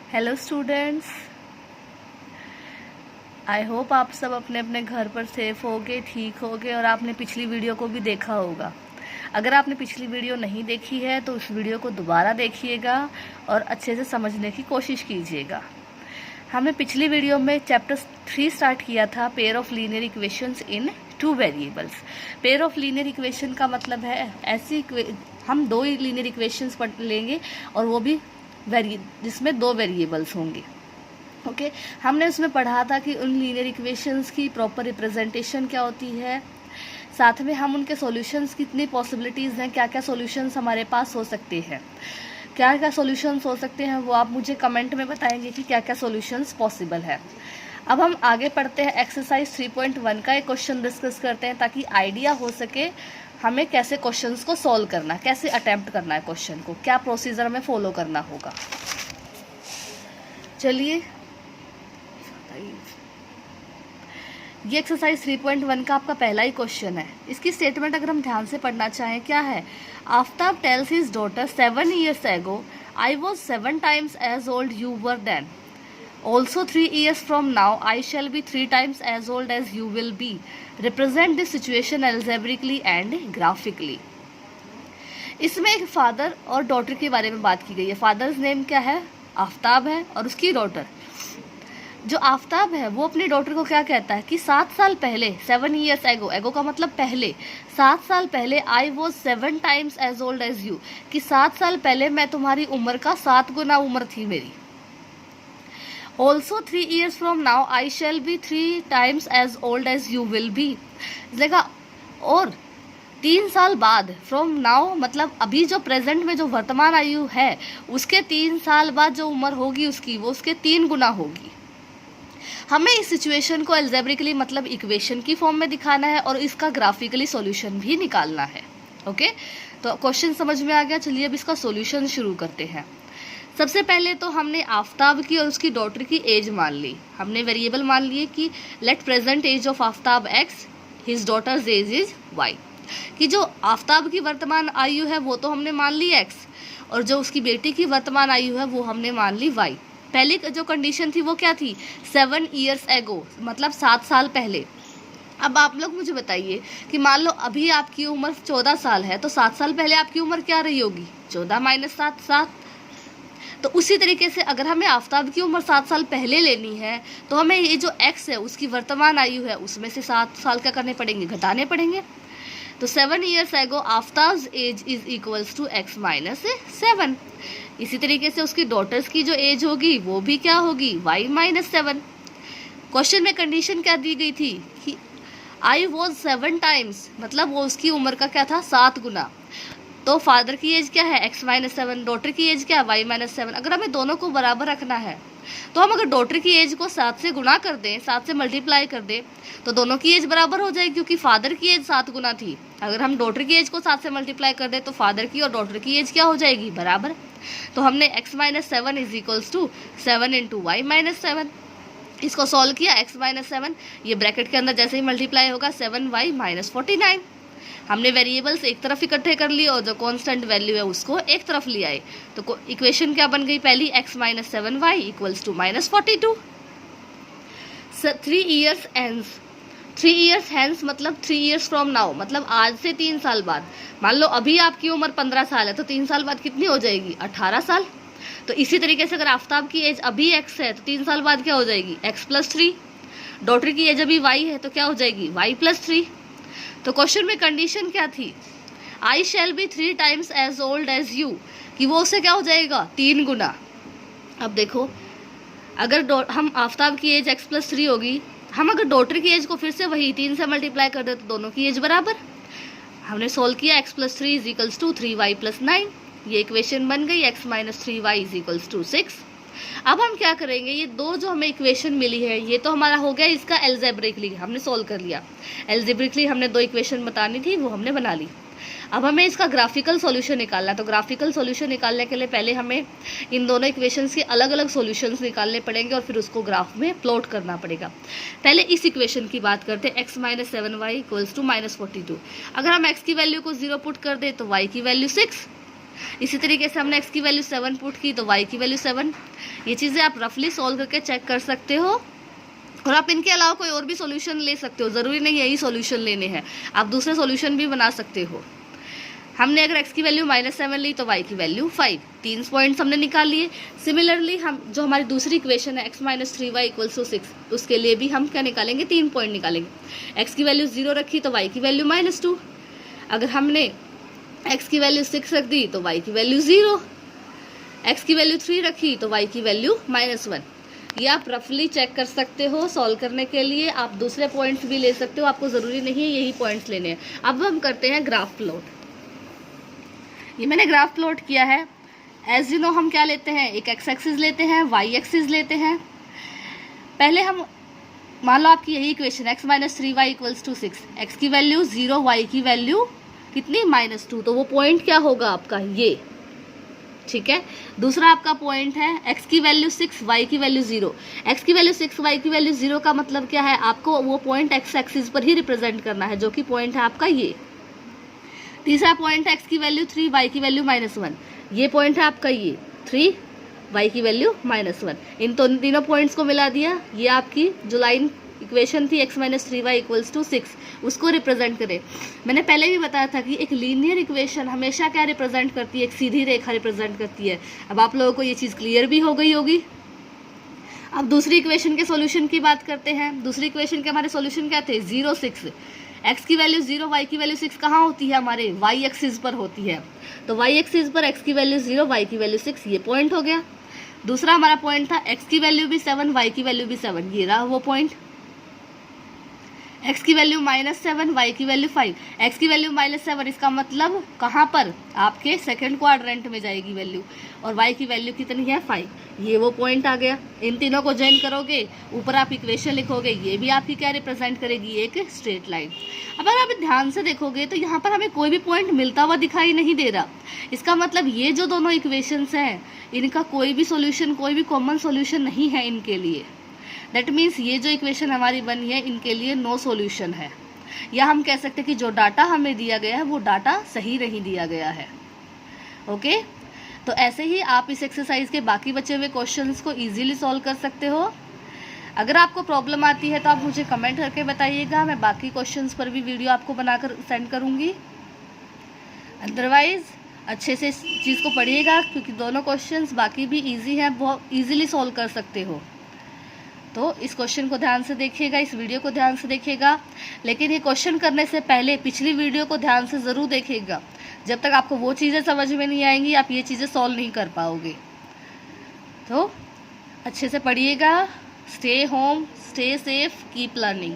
Hello students, I hope आप सब अपने अपने घर पर सेफ होगे, ठीक होगे और आपने पिछली वीडियो को भी देखा होगा। अगर आपने पिछली वीडियो नहीं देखी है तो उस वीडियो को दोबारा देखिएगा और अच्छे से समझने की कोशिश कीजिएगा। हमने पिछली वीडियो में चैप्टर 3 स्टार्ट किया था, pair of linear equations in 2 variables. Pair of linear equation का मतलब है ऐसी हम 2 लीनियर इक्वेशंस पढ़ लेंगे और वो भी जिसमें 2 वेरिएबल्स होंगे। ओके, हमने उसमें पढ़ा था कि उन लीनियर इक्वेशंस की प्रॉपर रिप्रेजेंटेशन क्या होती है, साथ में हम उनके सॉल्यूशंस कितनी पॉसिबिलिटीज़ हैं, क्या क्या सॉल्यूशंस हमारे पास हो सकते हैं, क्या क्या सॉल्यूशंस हो सकते हैं वो आप मुझे कमेंट में बताएंगे कि क्या क्या सॉल्यूशंस पॉसिबल है। अब हम आगे पढ़ते हैं, एक्सरसाइज 3.1 का एक क्वेश्चन डिस्कस करते हैं ताकि आइडिया हो सके हमें कैसे क्वेश्चंस को सॉल्व करना, कैसे अटेम्प्ट करना है क्वेश्चन को, क्या प्रोसीजर हमें फॉलो करना होगा। चलिए, ये एक्सरसाइज 3.1 का आपका पहला ही क्वेश्चन है। इसकी स्टेटमेंट अगर हम ध्यान से पढ़ना चाहें, क्या है? Aftab tales his daughter 7 years ago, I was 7 times as old you were then. Also 3 years from now, I shall be 3 times as old as you will be. Represent this situation algebraically and graphically. इसमें एक father और daughter के बारे में बात की गई है। फादर्स नेम क्या है? आफ्ताब है, और उसकी डॉटर, जो आफ्ताब है वो अपनी डॉटर को क्या कहता है कि 7 साल पहले, 7 years ago, एगो का मतलब पहले, 7 साल पहले I was 7 times as old as you, कि 7 साल पहले मैं तुम्हारी उम्र का 7 गुना उम्र थी मेरी। Also 3 years from now I shall be 3 times as old as you will be। जगह और 3 साल बाद, फ्रॉम नाउ मतलब अभी जो प्रेजेंट में जो वर्तमान आयु है उसके 3 साल बाद जो उम्र होगी उसकी, वो उसके 3 गुना होगी। हमें इस सिचुएशन को एल्जेब्रिकली मतलब इक्वेशन की फॉर्म में दिखाना है और इसका ग्राफिकली सॉल्यूशन भी निकालना है। ओके, तो क्वेश्चन समझ में आ गया। चलिए अब इसका सॉल्यूशन शुरू करते हैं। सबसे पहले तो हमने आफ्ताब की और उसकी डॉटर की एज मान ली। हमने वेरिएबल मान लिए कि let present age of Aftab x, his daughter's age is y, कि जो आफ्ताब की वर्तमान आयु है वो तो हमने मान ली x, और जो उसकी बेटी की वर्तमान आयु है वो हमने मान ली y। पहली जो कंडीशन थी वो क्या थी? 7 years ago, मतलब 7 साल पहले। अब आप लोग मुझे बताइए कि मान लो अभी आपकी उम्र 14 साल है, तो 7 साल पहले आपकी उम्र क्या रही होगी? 14 - 7, 7। तो उसी तरीके से अगर हमें आफ्ताब की उम्र 7 साल पहले लेनी है तो हमें ये जो x है उसकी वर्तमान आयु है उसमें से 7 साल क्या करने पड़ेंगे? घटाने पड़ेंगे। तो 7 years ago Aftab's age is equals to x - 7। इसी तरीके से उसकी डॉटर्स की जो एज होगी वो भी क्या होगी? y - 7। क्वेश्चन में कंडीशन क्या दी गई थी कि I was 7 times, मतलब वो उसकी उम्र का क्या था? 7 गुना। तो फादर की एज क्या है? x - 7, डॉटर की एज क्या है? y - 7। अगर हमें दोनों को बराबर रखना है तो हम अगर डॉटर की एज को 7 से गुना कर दें, 7 से मल्टीप्लाई कर दें, तो दोनों की एज बराबर हो जाएगी, क्योंकि फादर की एज 7 गुना थी। अगर हम डॉटर की एज को 7 से मल्टीप्लाई कर दें तो फादर की और डॉटर की एज क्या हो जाएगी? बराबर। तो हमने x - 7 is equals to 7 × y - 7। इसको सॉल्व किया, x - 7 ये ब्रैकेट के अंदर जैसे ही मल्टीप्लाई होगा 7y - 49। हमने वेरिएबल्स एक तरफ इकट्ठे कर लिए और जो कांस्टेंट वैल्यू है उसको एक तरफ ले आए। तो इक्वेशन क्या बन गई? पहली x - 7y equals to -42। 3 years hence, 3 years hence मतलब 3 years from now, मतलब आज से 3 साल बाद। मान लो अभी आपकी उम्र 15 साल है तो 3 साल बाद कितनी हो जाएगी? 18 साल। तो इसी तरीके से अगर आफ्ताब की एज अभी x है तो 3 साल बाद क्या हो जाएगी? x + 3। डॉटर की एज अभी y है तो क्या हो जाएगी? y + 3। तो क्वेश्चन में कंडीशन क्या थी? I shall be 3 times as old as you, कि वो उससे क्या हो जाएगा? 3 गुना। अब देखो, अगर हम आफ्ताब की एज x + 3 होगी, हम अगर डॉटर की एज को फिर से वही 3 से मल्टीप्लाई कर दे तो दोनों की एज बराबर। हमने सोल्व किया, x + 3 इज टू 3y + 9। ये इक्वेशन बन गई, x - 3y इज टू 6। अब हम क्या करेंगे? ये दो जो हमें इक्वेशन मिली है ये तो हमारा हो गया इसका एल्जेब्रिकली, हमने सोल्व कर लिया। एल्जेब्रिकली हमने 2 इक्वेशन बतानी थी वो हमने बना ली। अब हमें इसका ग्राफिकल सॉल्यूशन निकालना है। तो ग्राफिकल सॉल्यूशन निकालने के लिए पहले हमें इन दोनों इक्वेशंस के अलग अलग सॉल्यूशंस निकालने पड़ेंगे और फिर उसको ग्राफ में प्लॉट करना पड़ेगा। पहले इस इक्वेशन की बात करते हैं, x - 7y इक्वल्स टू -42। अगर हम x की वैल्यू को 0 पुट कर दें तो y की वैल्यू 6। इसी तरीके से हमने x की वैल्यू 7 पुट की तो y की वैल्यू 7। ये चीज़ें आप रफली सॉल्व करके चेक कर सकते हो, और आप इनके अलावा कोई और भी सॉल्यूशन ले सकते हो, ज़रूरी नहीं यही सॉल्यूशन लेने हैं, आप दूसरे सॉल्यूशन भी बना सकते हो। हमने अगर x की वैल्यू -7 ली तो y की वैल्यू 5, 3 पॉइंट्स हमने निकाल लिए। सिमिलरली हम जो हमारी दूसरी इक्वेशन है x - 3y = 6, उसके लिए भी हम क्या निकालेंगे, 3 पॉइंट निकालेंगे। x की वैल्यू 0 रखी तो y की वैल्यू -2, अगर हमने x की वैल्यू 6 रख दी तो y की वैल्यू 0, x की वैल्यू 3 रखी तो y की वैल्यू -1। ये आप रफली चेक कर सकते हो सॉल्व करने के लिए, आप दूसरे पॉइंट्स भी ले सकते हो, आपको ज़रूरी नहीं है यही पॉइंट्स लेने हैं। अब हम करते हैं ग्राफ प्लॉट। ये मैंने ग्राफ प्लॉट किया है। एज यू नो हम क्या लेते हैं, एक एक्स एक्सिस लेते हैं, वाई एक्सिस लेते हैं। पहले हम मान लो आपकी यही इक्वेशन x - 3y = 6, x की वैल्यू 0, y की वैल्यू कितनी -2, तो वो पॉइंट क्या होगा आपका ये, ठीक है। दूसरा आपका पॉइंट है x की वैल्यू 6, y की वैल्यू 0। x की वैल्यू 6, y की वैल्यू 0 का मतलब क्या है, आपको वो पॉइंट x एक्सिस पर ही रिप्रेजेंट करना है, जो कि पॉइंट है आपका ये। तीसरा पॉइंट है x की वैल्यू 3, y की वैल्यू -1, ये पॉइंट है आपका ये 3, y की वैल्यू -1। इन तीनों पॉइंट्स को मिला दिया, ये आपकी जो लाइन इक्वेशन थी x - 3y = 6, उसको रिप्रेजेंट करें। मैंने पहले भी बताया था कि एक लीनियर इक्वेशन हमेशा क्या रिप्रेजेंट करती है, एक सीधी रेखा रिप्रेजेंट करती है। अब आप लोगों को ये चीज़ क्लियर भी हो गई होगी। अब दूसरी इक्वेशन के सॉल्यूशन की बात करते हैं। दूसरी इक्वेशन के हमारे सॉल्यूशन क्या थे, 0, 6। x की वैल्यू 0, y की वैल्यू 6 कहाँ होती है, हमारे y एक्सिस पर होती है। तो y एक्सिस पर x की वैल्यू 0, y की वैल्यू 6, ये पॉइंट हो गया। दूसरा हमारा पॉइंट था x की वैल्यू भी 7, y की वैल्यू भी 7, ये रहा वो पॉइंट। x की वैल्यू -7, y की वैल्यू 5। x की वैल्यू -7, इसका मतलब कहाँ पर, आपके सेकंड क्वाड्रेंट में जाएगी वैल्यू, और y की वैल्यू कितनी है, 5, ये वो पॉइंट आ गया। इन तीनों को ज्वाइन करोगे, ऊपर आप इक्वेशन लिखोगे, ये भी आपकी क्या रिप्रेजेंट करेगी, एक स्ट्रेट लाइन। अब अगर आप ध्यान से देखोगे तो यहाँ पर हमें कोई भी पॉइंट मिलता हुआ दिखाई नहीं दे रहा। इसका मतलब ये जो दोनों इक्वेशंस हैं, इनका कोई भी सोल्यूशन, कोई भी कॉमन सोल्यूशन नहीं है इनके लिए। दैट मीन्स ये जो इक्वेशन हमारी बनी है, इनके लिए नो सॉल्यूशन है, या हम कह सकते हैं कि जो डाटा हमें दिया गया है वो डाटा सही नहीं दिया गया है। ओके, तो ऐसे ही आप इस एक्सरसाइज के बाकी बचे हुए क्वेश्चंस को इजीली सॉल्व कर सकते हो। अगर आपको प्रॉब्लम आती है तो आप मुझे कमेंट करके बताइएगा, मैं बाकी क्वेश्चंस पर भी वीडियो आपको बनाकर सेंड करूँगी। अदरवाइज़ अच्छे से इस चीज़ को पढ़िएगा, क्योंकि दोनों क्वेश्चंस बाकी भी ईजी हैं, बहुत ईजिली सॉल्व कर सकते हो। तो इस क्वेश्चन को ध्यान से देखिएगा, इस वीडियो को ध्यान से देखिएगा, लेकिन ये क्वेश्चन करने से पहले पिछली वीडियो को ध्यान से ज़रूर देखिएगा। जब तक आपको वो चीज़ें समझ में नहीं आएंगी, आप ये चीज़ें सॉल्व नहीं कर पाओगे। तो अच्छे से पढ़िएगा। Stay home, stay safe, keep learning.